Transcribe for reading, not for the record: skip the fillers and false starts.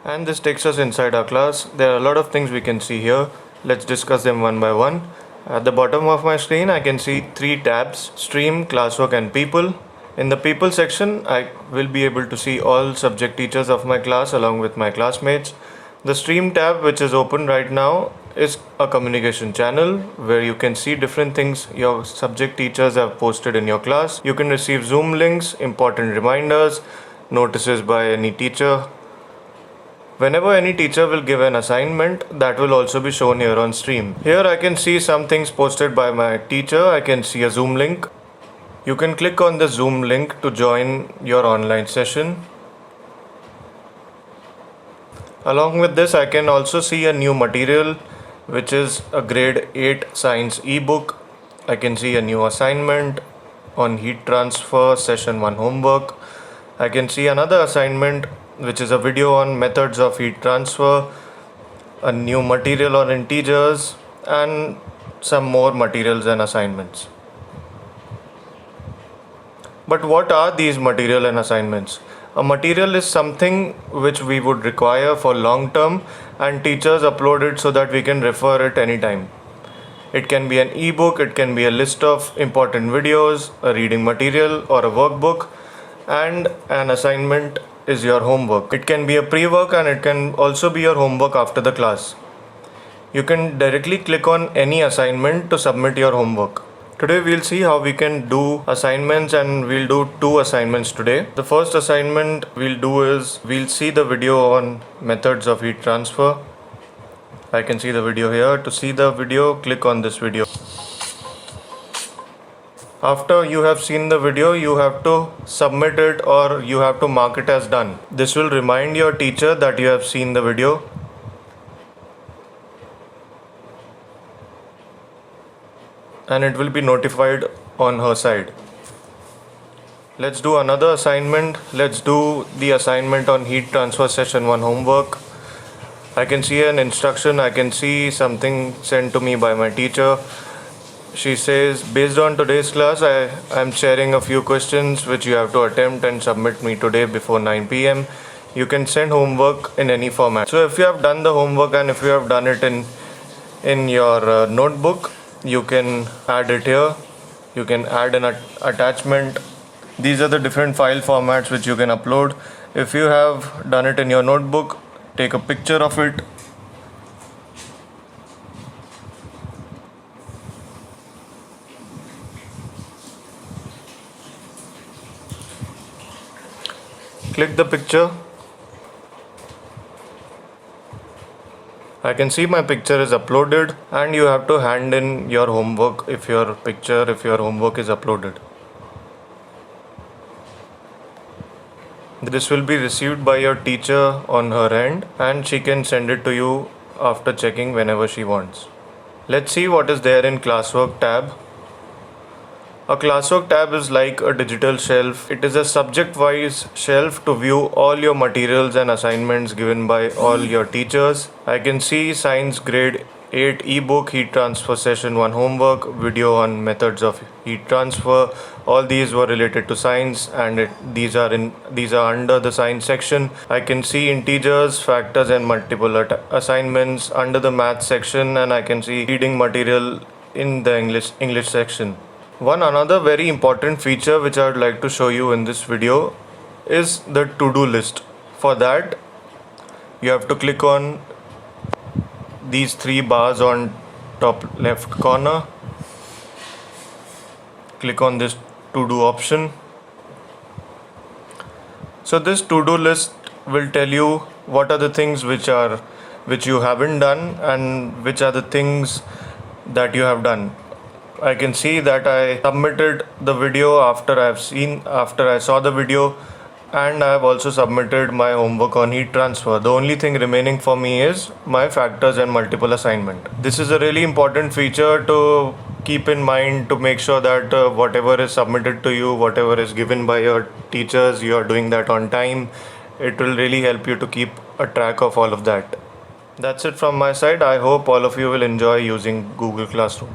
And this takes us inside our class. There are a lot of things we can see here. Let's discuss them one by one. At the bottom of my screen I can see three tabs: Stream, Classwork and People. In the People section I will be able to see all subject teachers of my class along with my classmates. The Stream tab, which is open right now, is a communication channel where you can see different things your subject teachers have posted in your class. You can receive Zoom links, important reminders, notices by any teacher. Whenever any teacher will give an assignment, that will also be shown here on Stream. Here I can see some things posted by my teacher. I can see a Zoom link. You can click on the Zoom link to join your online session. Along with this, I can also see a new material, which is a grade 8 science ebook. I can see a new assignment on heat transfer, session 1 homework. I can see another assignment, which is a video on methods of heat transfer, a new material on integers, and some more materials and assignments. But what are these material and assignments? A material is something which we would require for long term, and teachers upload it so that we can refer it anytime. It can be an ebook, it can be a list of important videos, a reading material or a workbook, and an assignment is your homework. It can be a pre-work and it can also be your homework after the class. You can directly click on any assignment to submit your homework. Today we'll see how we can do assignments, and we'll do two assignments today. The first assignment we'll do is we'll see the video on methods of heat transfer. I can see the video here. To see the video, click on this video. After you have seen the video, you have to submit it or you have to mark it as done. This will remind your teacher that you have seen the video. And it will be notified on her side. Let's do another assignment. Let's do the assignment on heat transfer session 1 homework. I can see an instruction. I can see something sent to me by my teacher. She says, based on today's class, I am sharing a few questions which you have to attempt and submit me today before 9 p.m. You can send homework in any format. So if you have done the homework and if you have done it in your notebook, you can add it here. You can add an attachment. These are the different file formats which you can upload. If you have done it in your notebook, take a picture of it. Click the picture. I can see my picture is uploaded, and you have to hand in your homework if your homework is uploaded. This will be received by your teacher on her end, and she can send it to you after checking whenever she wants. Let's see what is there in Classwork tab. A Classwork tab is like a digital shelf. It is a subject-wise shelf to view all your materials and assignments given by all your teachers. I can see Science Grade 8 ebook, heat transfer session 1 homework, video on methods of heat transfer. All these were related to science, and these are under the science section. I can see integers, factors and multiple assignments under the math section, and I can see reading material in the English section. Another very important feature which I would like to show you in this video is the to-do list. For that, you have to click on these three bars on top left corner. Click on this to-do option. So this to-do list will tell you what are the things which you haven't done and which are the things that you have done. I can see that I submitted the video after I saw the video, and I have also submitted my homework on heat transfer. The only thing remaining for me is my factors and multiple assignment. This is a really important feature to keep in mind to make sure that whatever is submitted to you, whatever is given by your teachers, you are doing that on time. It will really help you to keep a track of all of that. That's it from my side. I hope all of you will enjoy using Google Classroom.